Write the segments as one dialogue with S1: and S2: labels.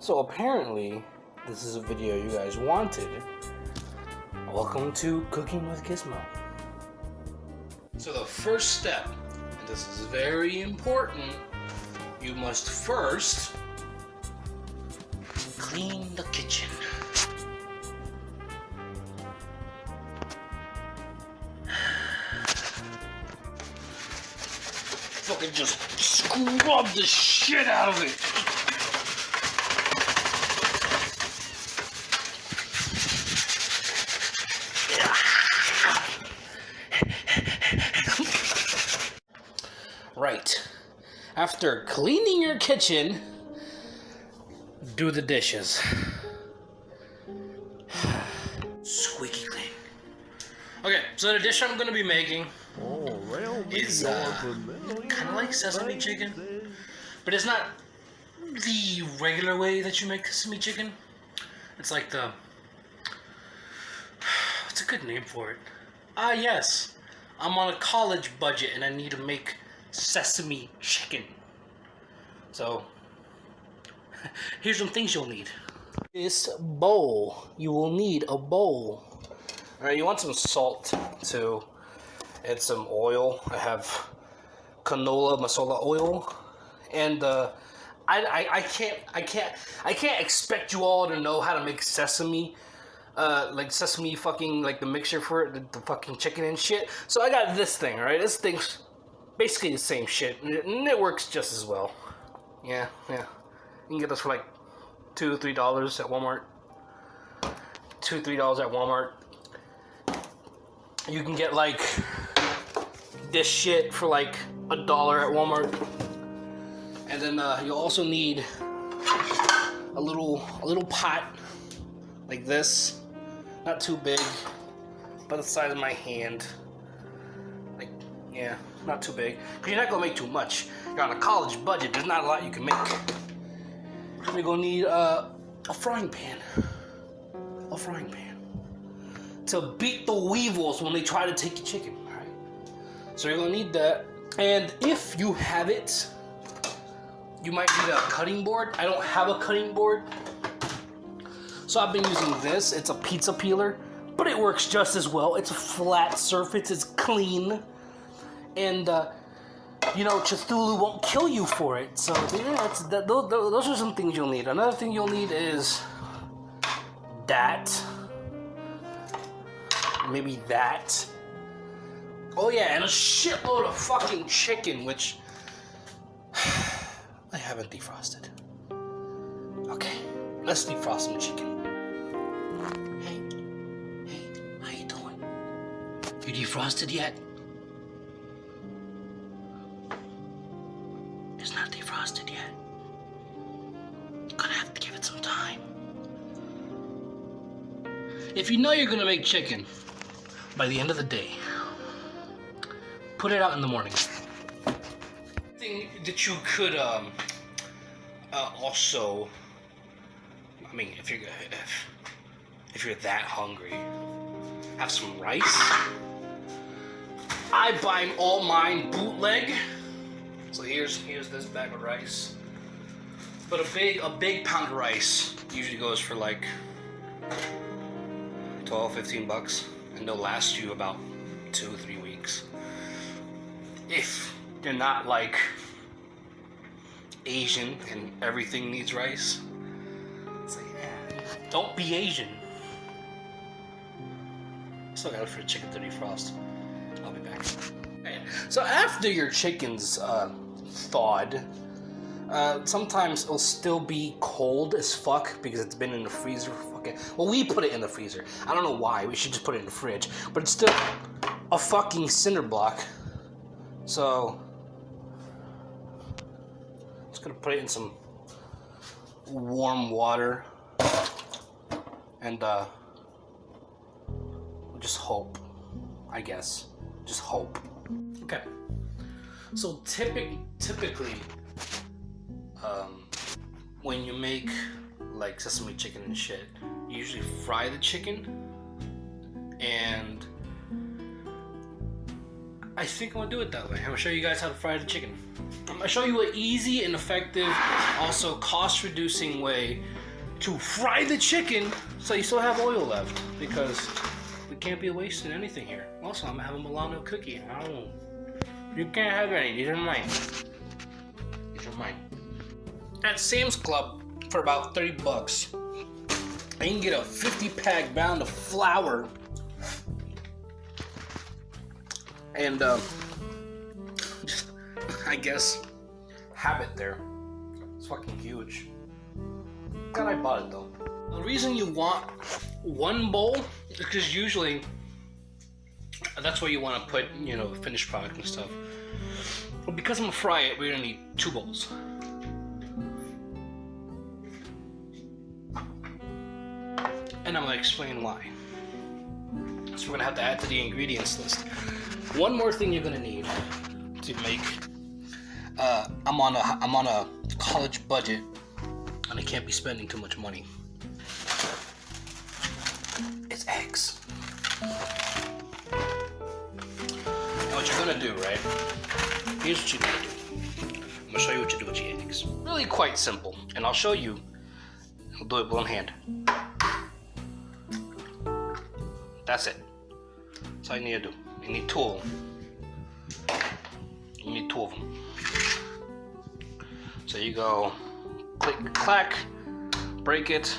S1: So apparently, this is a video you guys wanted. Welcome to Cooking with Gizmo. So the first step, and this is very important, you must first clean the kitchen. Fucking just scrub the shit out of it. Right. After cleaning your kitchen, do the dishes. Squeaky clean. Okay, so the dish I'm gonna be making is kind of like sesame chicken, but it's not the regular way that you make sesame chicken. It's like what's a good name for it? Yes. I'm on a college budget and I need to make sesame chicken. So, here's some things you'll need. This bowl. You will need a bowl. Alright, you want some salt too. And some oil. I have canola masala oil. And I can't expect you all to know how to make sesame. Like sesame fucking, like the mixture for it, the fucking chicken and shit. So I got this thing, alright? This thing's basically the same shit, and it works just as well. Yeah. You can get this for like $2-3 at Walmart. $2-3 at Walmart. You can get like this shit for like $1 at Walmart. And then you'll also need a little pot like this. Not too big, about the size of my hand. Like, yeah, not too big. Because you're not going to make too much. You're on a college budget, there's not a lot you can make. You're going to need a frying pan. A frying pan. To beat the weevils when they try to take your chicken, alright? So you're going to need that. And if you have it, you might need a cutting board. I don't have a cutting board. So I've been using this. It's a pizza peeler, but it works just as well. It's a flat surface. It's clean. And, you know, Cthulhu won't kill you for it. So, yeah, those are some things you'll need. Another thing you'll need is that. Maybe that. Oh, yeah, and a shitload of fucking chicken, which I haven't defrosted. Okay, let's defrost some chicken. Hey, how you doing? You defrosted yet? It's not defrosted yet. You're gonna have to give it some time. If you know you're gonna make chicken by the end of the day, put it out in the morning. Thing that you could also, I mean, if you're that hungry, have some rice. I buy all mine bootleg. So here's this bag of rice. But a big pound of rice usually goes for like $12-15, and they'll last you about 2-3 weeks. If you're not like Asian and everything needs rice. So yeah, don't be Asian. Still got it for the chicken to defrost. I'll be back. Okay. So after your chicken's thawed, sometimes it'll still be cold as fuck because it's been in the freezer for fucking. Well, we put it in the freezer. I don't know why. We should just put it in the fridge. But it's still a fucking cinder block. So just gonna put it in some warm water and just hope, I guess. Just hope. Okay. So typically, when you make like sesame chicken and shit, you usually fry the chicken, and I think I'm gonna do it that way. I'm gonna show you guys how to fry the chicken. I'm gonna show you an easy and effective, also cost-reducing way to fry the chicken so you still have oil left, because we can't be wasting anything here. Also, I'm gonna have a Milano cookie. I don't know. You can't have any. These are mine. These are mine. At Sam's Club for about 30 bucks, I can get a 50-pack pound of flour and just, I guess, have it there. It's fucking huge. Glad I bought it though. The reason you want one bowl is because usually that's where you want to put, you know, finished product and stuff. But because I'm gonna fry it, we're gonna need 2 bowls. And I'm gonna explain why. So we're gonna have to add to the ingredients list. One more thing you're gonna need to make. I'm on a college budget, and I can't be spending too much money. It's eggs. And what you're gonna do, right? Here's what you're gonna do. I'm gonna show you what you do with your eggs. Really quite simple, and I'll show you. I'll do it with one hand. That's it. That's all you need to do. You need 2 of them. You need 2 of them. So you go click, clack, break it,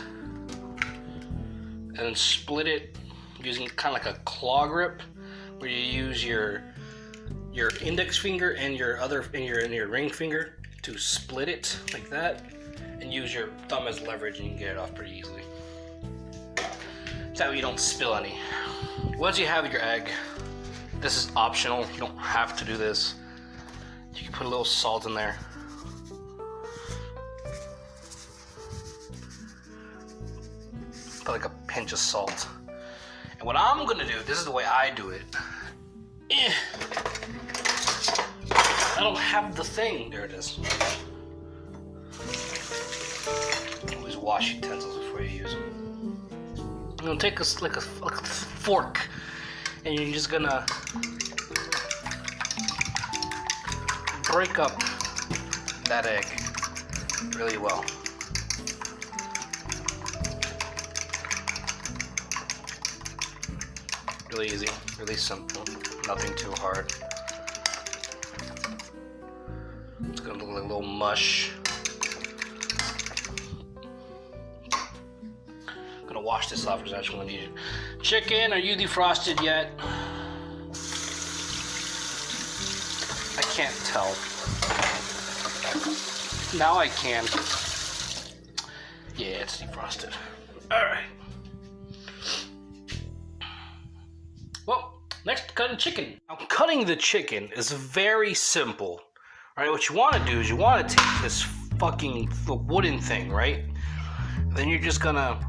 S1: and then split it using kind of like a claw grip, where you use your index finger and your ring finger to split it like that, and use your thumb as leverage, and you can get it off pretty easily. That way you don't spill any. Once you have your egg, this is optional. You don't have to do this. You can put a little salt in there. Put like a pinch of salt. And what I'm gonna do, this is the way I do it. I don't have the thing. There it is. Always wash utensils before you use them. You're gonna take like a fork, and you're just gonna break up that egg really well. Really easy, really simple, nothing too hard. It's gonna look like a little mush. Wash this off because I actually want to need it. Chicken, are you defrosted yet? I can't tell. Now I can. Yeah, it's defrosted. Alright. Well, next, cutting chicken. Now, cutting the chicken is very simple. Alright, what you want to do is you want to take this fucking wooden thing, right? Then you're just gonna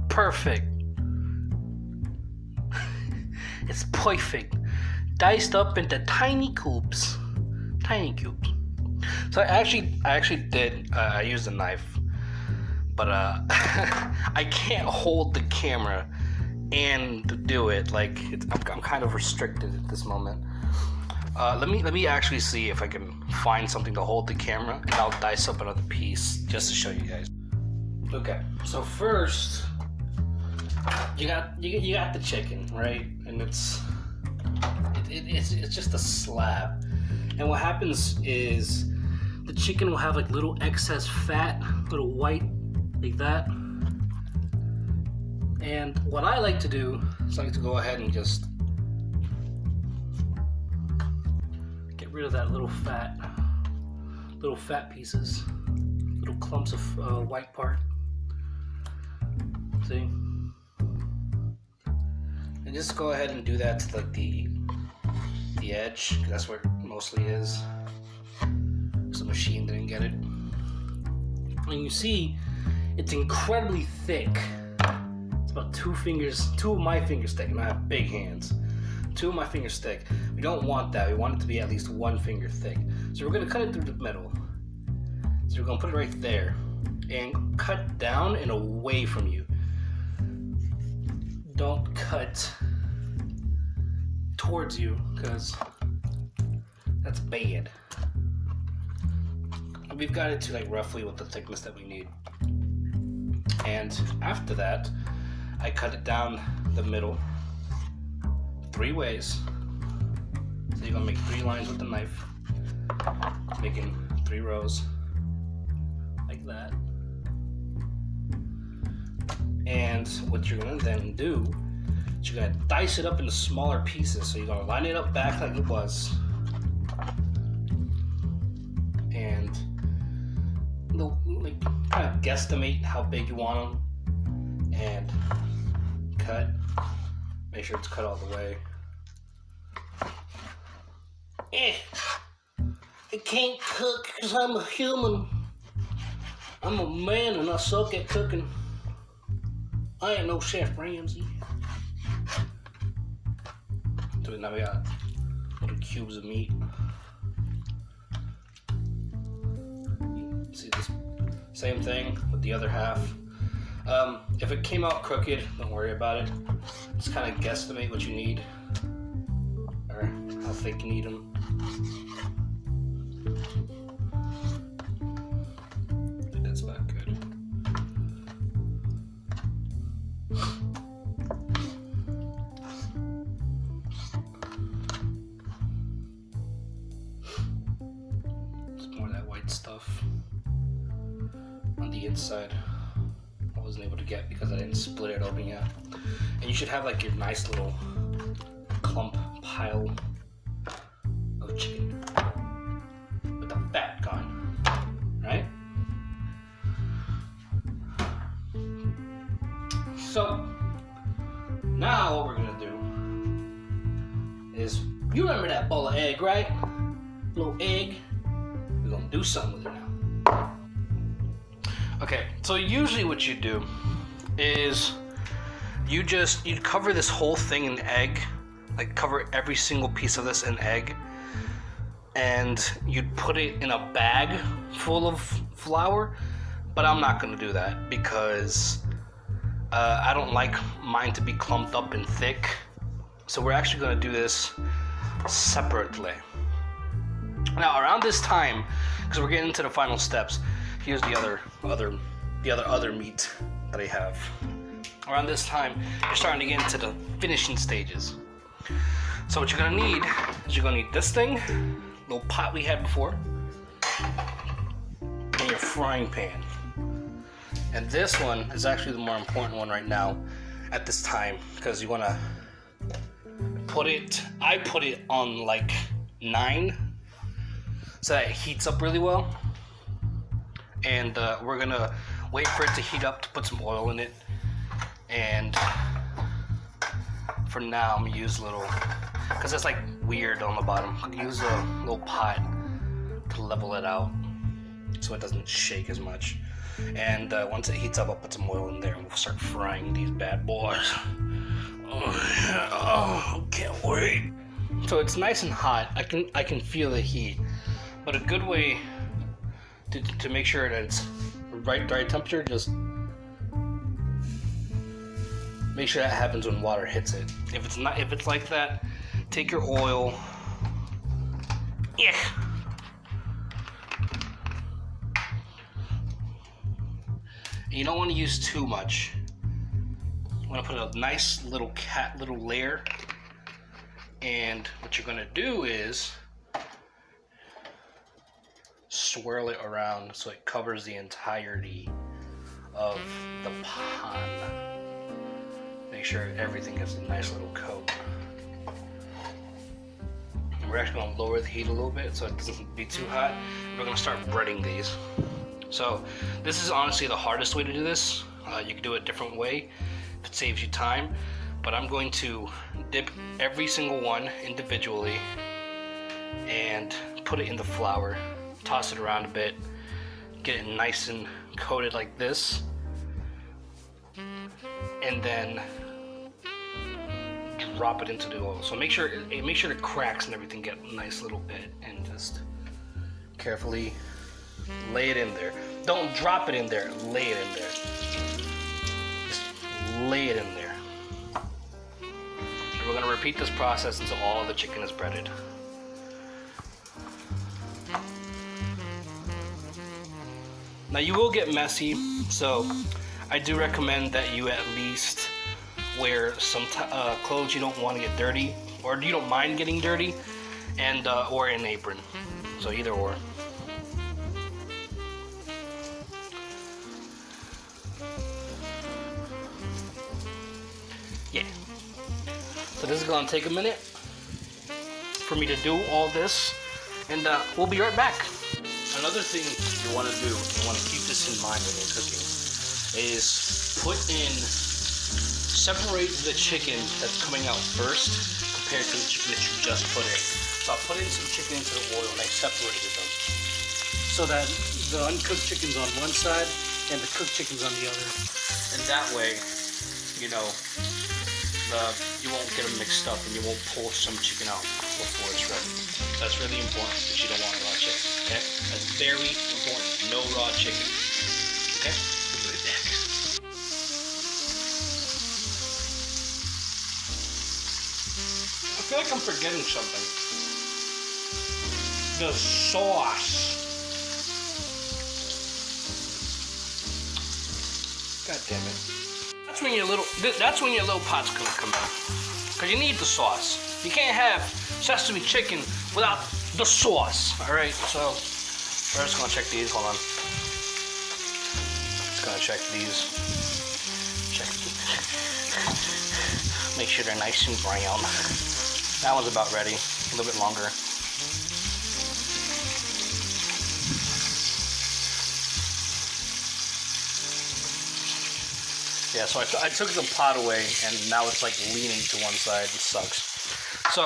S1: perfect. It's perfect. Diced up into tiny cubes. Tiny cubes. So I actually did. I used a knife, but I can't hold the camera and do it. Like I'm kind of restricted at this moment. Let me actually see if I can find something to hold the camera, and I'll dice up another piece just to show you guys. Okay, so first you got the chicken, right? And it's just a slab. And what happens is the chicken will have like little excess fat, little white, like that. And what I like to do is I like to go ahead and just get rid of that little fat pieces, little clumps of white part. See? And just go ahead and do that to like the edge, 'cause that's where it mostly is. So the machine didn't get it. And you see, it's incredibly thick. It's about 2 of my fingers thick, and I have big hands. 2 of my fingers thick. We don't want that. We want it to be at least 1 finger thick. So we're gonna cut it through the middle. So you're gonna put it right there and cut down and away from you. Don't cut towards you, because that's bad. We've got it to like roughly with the thickness that we need. And after that, I cut it down the middle 3 ways. So you're gonna make 3 lines with the knife, making 3 rows like that. And what you're gonna then do is you're gonna dice it up into smaller pieces. So you're gonna line it up back like it was, and like kind of guesstimate how big you want them, and cut. Make sure it's cut all the way. I can't cook because I'm a human. I'm a man and I suck at cooking. I ain't no Chef Ramsay. So now we got little cubes of meat. See this same thing with the other half. If it came out crooked, don't worry about it. Just kind of guesstimate what you need, or how thick you need them. I think that's about good. Just more of that white stuff on the inside. I wasn't able to get because I didn't split it open yet. And you should have like your nice little clump pile of chicken with the fat gone, right? So now what we're gonna do is, you remember that bowl of egg, right? Little egg. We're gonna do something with it now. Okay, so usually what you do is you'd cover this whole thing in egg, like cover every single piece of this in egg, and you'd put it in a bag full of flour, but I'm not gonna do that because I don't like mine to be clumped up and thick. So we're actually gonna do this separately. Now around this time, because we're getting into the final steps, here's the other meat that I have. Around this time, you're starting to get into the finishing stages. So what you're gonna need is you're gonna need this thing, little pot we had before, and your frying pan. And this one is actually the more important one right now at this time, because you wanna I put it on like 9, so that it heats up really well. And we're gonna wait for it to heat up to put some oil in it. And for now, I'm gonna use a little, because it's like weird on the bottom. I'm gonna use a little pot to level it out so it doesn't shake as much. And once it heats up, I'll put some oil in there and we'll start frying these bad boys. Oh, can't wait. So it's nice and hot. I can feel the heat, but a good way to make sure that it's right temperature, just make sure that happens when water hits it. If it's like that, take your oil. Yeah. You don't want to use too much. You want to put a nice little layer. And what you're gonna do is swirl it around so it covers the entirety of the pan. Make sure everything gets a nice little coat. And we're actually going to lower the heat a little bit so it doesn't be too hot. We're going to start breading these. So this is honestly the hardest way to do this. You can do it a different way if it saves you time. But I'm going to dip every single one individually and put it in the flour. Toss it around a bit, get it nice and coated like this, and then drop it into the oil. So make sure the cracks and everything get a nice little bit, and just carefully Lay it in there. Don't drop it in there. Lay it in there. Just lay it in there. And we're gonna repeat this process until all the chicken is breaded. Now you will get messy, so I do recommend that you at least wear some clothes you don't want to get dirty, or you don't mind getting dirty, and or an apron. So either or. Yeah. So this is gonna take a minute for me to do all this, and we'll be right back. Another thing you want to do, you want to keep this in mind when you're cooking, is separate the chicken that's coming out first compared to the chicken that you just put in. So I put in some chicken into the oil and I separated them so that the uncooked chicken's on one side and the cooked chicken's on the other. And that way, you know, you won't get them mixed up and you won't pull some chicken out before it's ready. That's really important because you don't want raw chicken, okay? That's very important. No raw chicken, okay? We'll be right back. I feel like I'm forgetting something. The sauce. God damn it. That's when your little pot's gonna come out. Cause you need the sauce. You can't have sesame chicken without the sauce. Alright, so we're just gonna check these. Hold on. Just gonna check these. Make sure they're nice and brown. That one's about ready. A little bit longer. Yeah, so I took the pot away, and now it's like leaning to one side. It sucks. So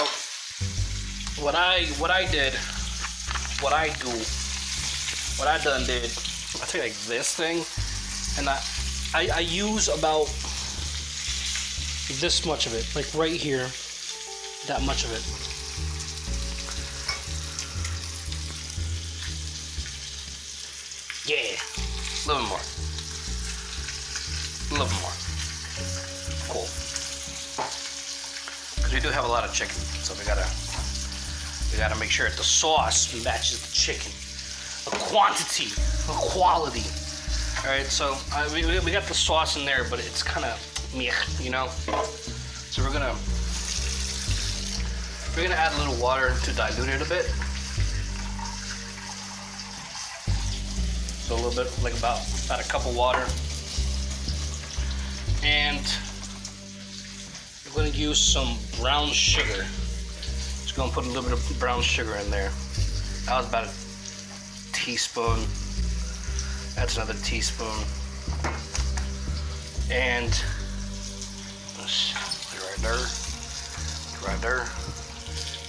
S1: what I take like this thing, and I use about this much of it, like right here, that much of it. Yeah, a little more. A little more. Cool. Because we do have a lot of chicken, so we gotta make sure that the sauce matches the chicken. The quantity, the quality. All right, so we got the sauce in there, but it's kind of meh, you know. So we're gonna add a little water to dilute it a bit. So a little bit, like about a cup of water. And we're going to use some brown sugar. Just going to put a little bit of brown sugar in there. That was about a teaspoon. That's another teaspoon. And right there. Right there.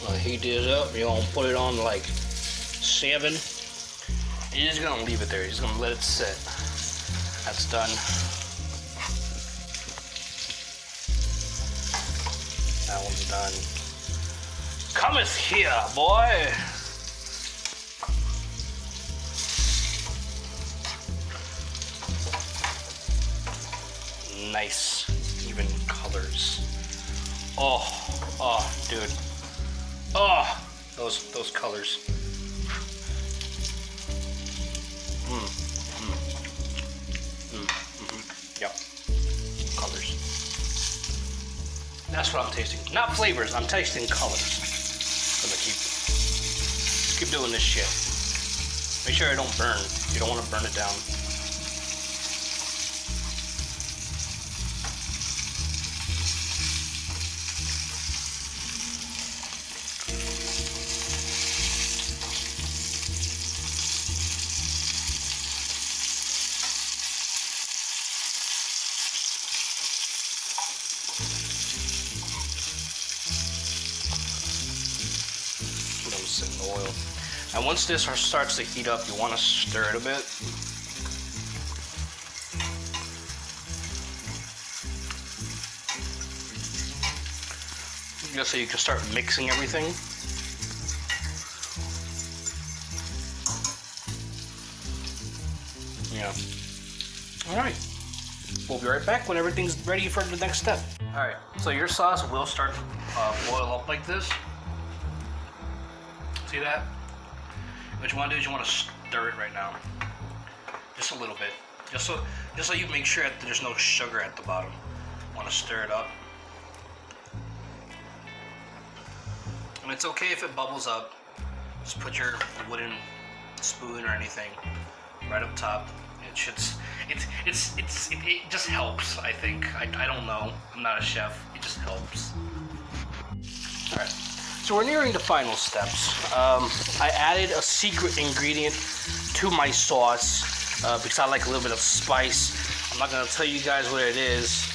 S1: I'll heat this up. You're going to put it on like 7. You're just going to leave it there. You're just going to let it sit. That's done. That one's done. Cometh here, boy! Nice, even colors. Oh, dude. Oh, those colors. Yep, colors. That's what I'm tasting. Not flavors, I'm tasting colors. Because I keep doing this shit. Make sure it don't burn. You don't want to burn it down. In the oil. And once this starts to heat up, you want to stir it a bit. Just so you can start mixing everything. Yeah. All right. We'll be right back when everything's ready for the next step. All right. So your sauce will start to boil up like this. See that? What you want to do is you want to stir it right now, just a little bit, just so you make sure that there's no sugar at the bottom. Want to stir it up, and it's okay if it bubbles up. Just put your wooden spoon or anything right up top. It should. It just helps. I think. I don't know. I'm not a chef. It just helps. All right. So we're nearing the final steps. I added a secret ingredient to my sauce because I like a little bit of spice. I'm not gonna tell you guys what it is,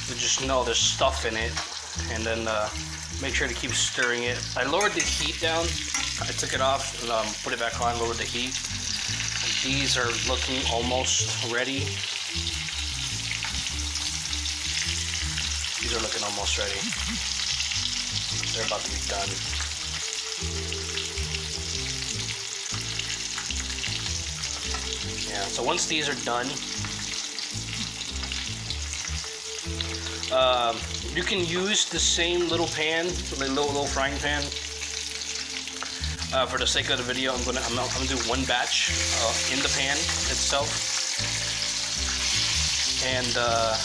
S1: but just know there's stuff in it. And then make sure to keep stirring it. I lowered the heat down. I took it off and put it back on, lowered the heat. These are looking almost ready. These are looking almost ready. They're about to be done. Yeah, so once these are done, you can use the same little pan, the little frying pan. For the sake of the video, I'm gonna do one batch in the pan itself, and I'm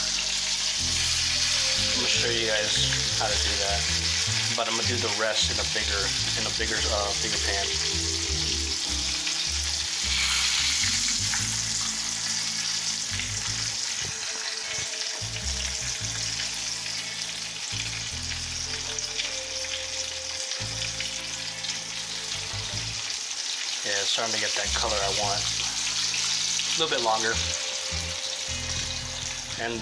S1: gonna show you guys how to do that. But I'm gonna do the rest in a bigger pan. Yeah, it's starting to get that color I want. A little bit longer. And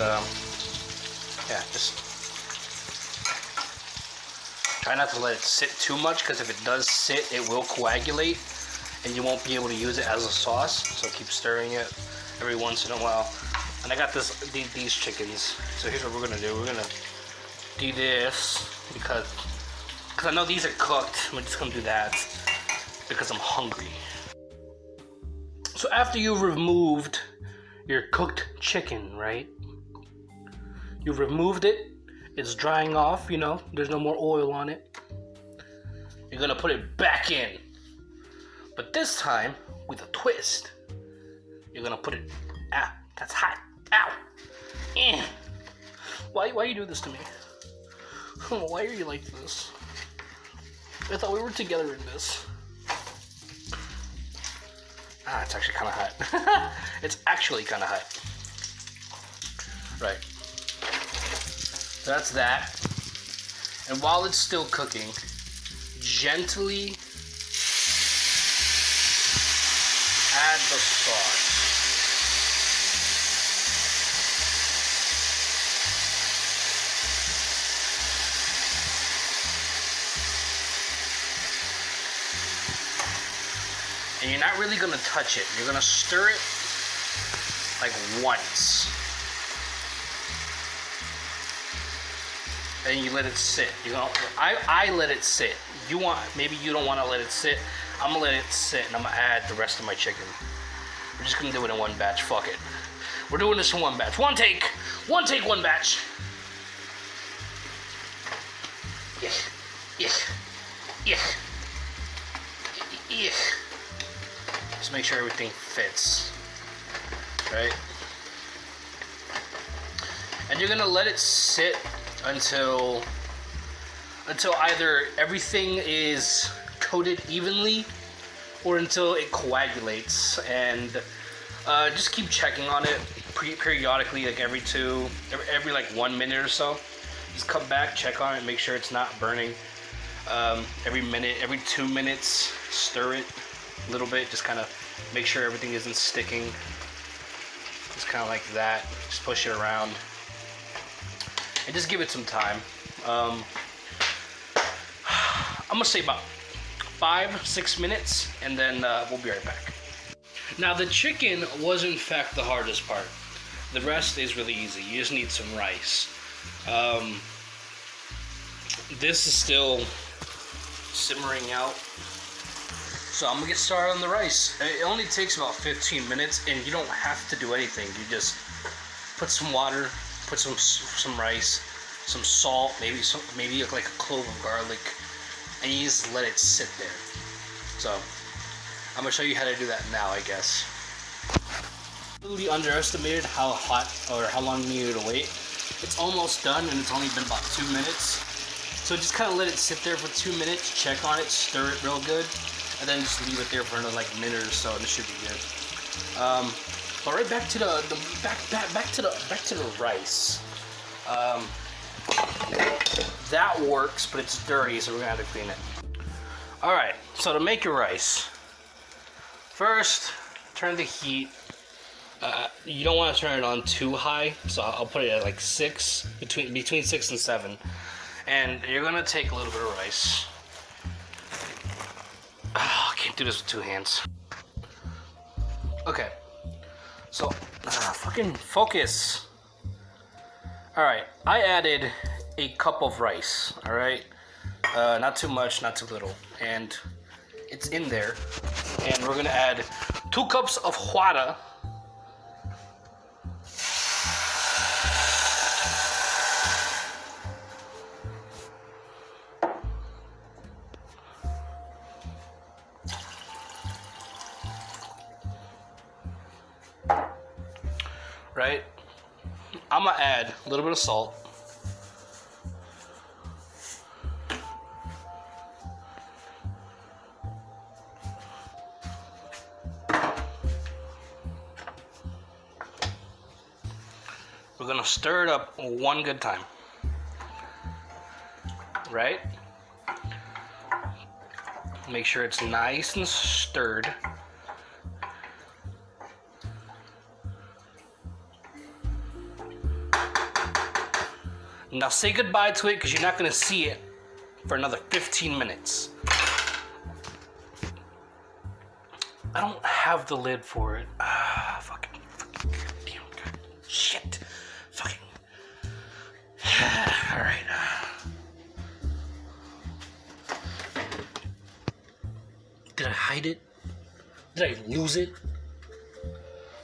S1: yeah, just try not to let it sit too much, because if it does sit, it will coagulate and you won't be able to use it as a sauce. So keep stirring it every once in a while. And I got these chickens. So here's what we're gonna do. We're gonna do this because I know these are cooked. We're just gonna do that because I'm hungry. So after you've removed your cooked chicken, right? You've removed it. It's drying off, you know, there's no more oil on it. You're gonna put it back in. But this time, with a twist. You're gonna put it, that's hot, ow. Why you do this to me? Why are you like this? I thought we were together in this. It's actually kind of hot. It's actually kind of hot. Right. That's that. And while it's still cooking, gently add the sauce. And you're not really gonna touch it. You're gonna stir it like once. And you let it sit. You know, I let it sit. Maybe you don't want to let it sit. I'm gonna let it sit, and I'm gonna add the rest of my chicken. We're just gonna do it in one batch. Fuck it. We're doing this in one batch. One take, one batch. Yeah. Just make sure everything fits, right? And you're gonna let it sit until either everything is coated evenly or until it coagulates. And just keep checking on it periodically, like every like 1 minute or so. Just come back, check on it, make sure it's not burning. Every 2 minutes, stir it a little bit, just kind of make sure everything isn't sticking. Just kind of like that, just push it around. And just give it some time. I'm gonna say about 5-6 minutes, and then we'll be right back. Now the chicken was in fact the hardest part. The rest is really easy. You just need some rice. This is still simmering out. So I'm gonna get started on the rice. It only takes about 15 minutes, and you don't have to do anything. You just put some water, put some rice, some salt, maybe like a clove of garlic, and you just let it sit there. So I'm gonna show you how to do that now, I guess. Really underestimated how hot or how long you needed to wait. It's almost done, and it's only been about 2 minutes. So just kind of let it sit there for 2 minutes, check on it, stir it real good, and then just leave it there for another like minute or so, and it should be good. But right back to the rice. That works, but it's dirty, so we're gonna have to clean it. All right. So to make your rice, first turn the heat. You don't want to turn it on too high, so I'll put it at like 6, between 6 and 7. And you're gonna take a little bit of rice. I can't do this with 2 hands. Okay, so fucking focus. All right, I added a cup of rice. All right, not too much, not too little, and it's in there. And we're gonna add 2 cups of water. Right? I'm gonna add a little bit of salt. We're gonna stir it up one good time. Right? Make sure it's nice and stirred. Now say goodbye to it because you're not going to see it for another 15 minutes. I don't have the lid for it. Fucking damn God. Shit. Fucking. Alright. Did I hide it? Did I lose it?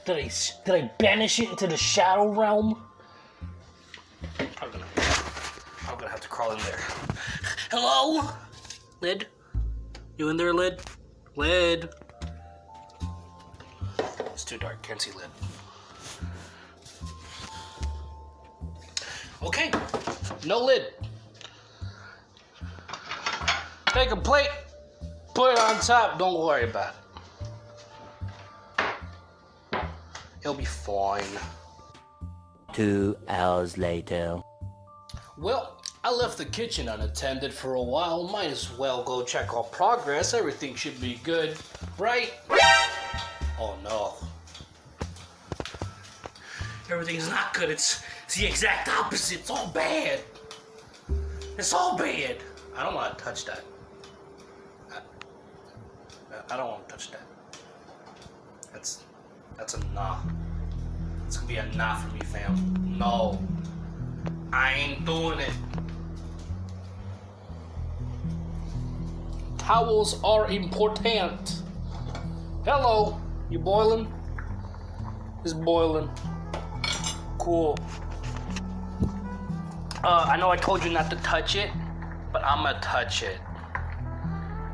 S1: Did I banish it into the shadow realm? I'm gonna have to crawl in there. Hello? Lid? You in there, Lid? Lid? It's too dark, can't see Lid. Okay, no lid. Take a plate, put it on top, don't worry about it. It'll be fine.
S2: 2 hours later.
S1: Well, I left the kitchen unattended for a while. Might as well go check our progress. Everything should be good, right? Oh no. Everything's not good. It's the exact opposite. It's all bad. It's all bad. I don't want to touch that. I don't want to touch that. That's a nah. It's gonna be a nah for me, fam. No. I ain't doing it. Towels are important. Hello. You boiling? It's boiling. Cool. I know I told you not to touch it, but I'm gonna touch it.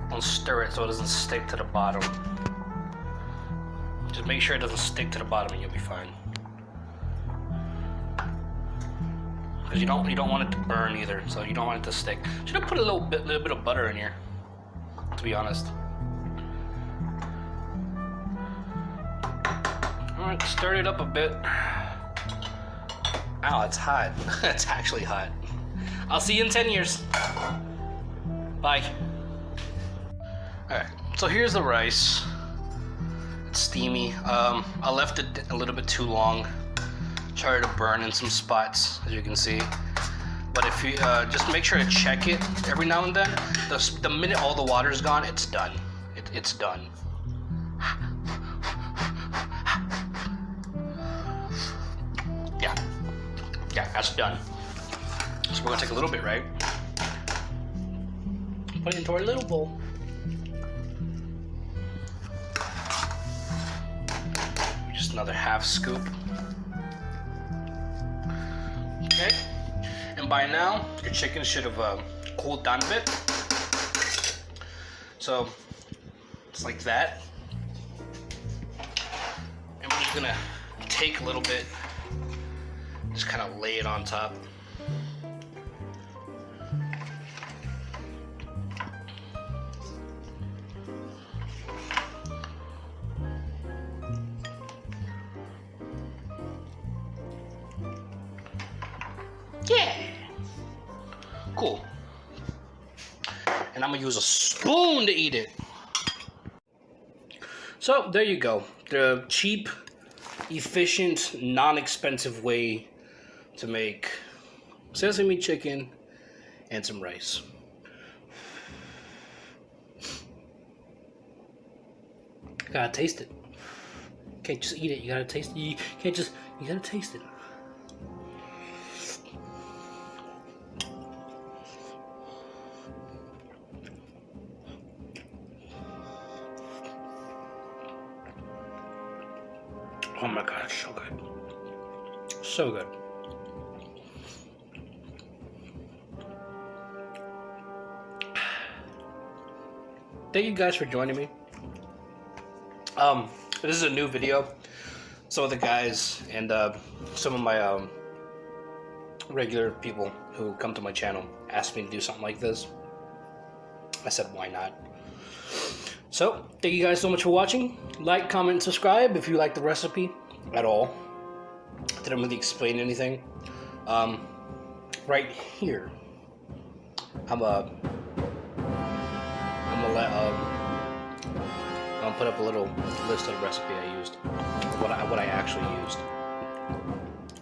S1: Don't stir it so it doesn't stick to the bottom. Just make sure it doesn't stick to the bottom and you'll be fine. Because you don't want it to burn either, so you don't want it to stick. Should have put a little bit of butter in here, to be honest. Alright, stir it up a bit. Ow, it's hot. It's actually hot. I'll see you in 10 years. Bye. Alright, so here's the rice. It's steamy. I left it a little bit too long. Started to burn in some spots, as you can see. But if you just make sure to check it every now and then. The minute all the water's gone, it's done. It's done. Yeah, that's done. So we're gonna take a little bit, right? Put it into our little bowl. another half scoop. Okay, and by now your chicken should have cooled down a bit. So it's like that. And we're just gonna take a little bit, just kind of lay it on top. Yeah, cool. And I'm gonna use a spoon to eat it. So there you go. The cheap, efficient, non-expensive way to make sesame chicken and some rice. Gotta taste it. Can't just eat it. You gotta taste it. You gotta taste it. Oh my god, it's so good. So good. Thank you guys for joining me. This is a new video. Some of the guys and some of my regular people who come to my channel asked me to do something like this. I said, why not? So, thank you guys so much for watching. Like, comment, and subscribe if you like the recipe at all. Didn't really explain anything. Right here, I'm gonna put up a little list of the recipe I used, what I actually used,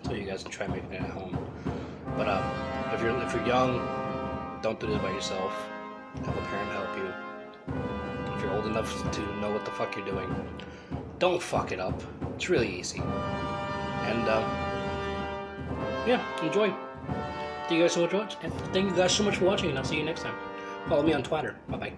S1: so you guys can try making it at home. But if you're young, don't do this by yourself. Have a parent help you. If you're old enough to know what the fuck you're doing, don't fuck it up. It's really easy. And yeah, enjoy. Thank you guys so much for watching, and I'll see you next time. Follow me on Twitter. Bye bye.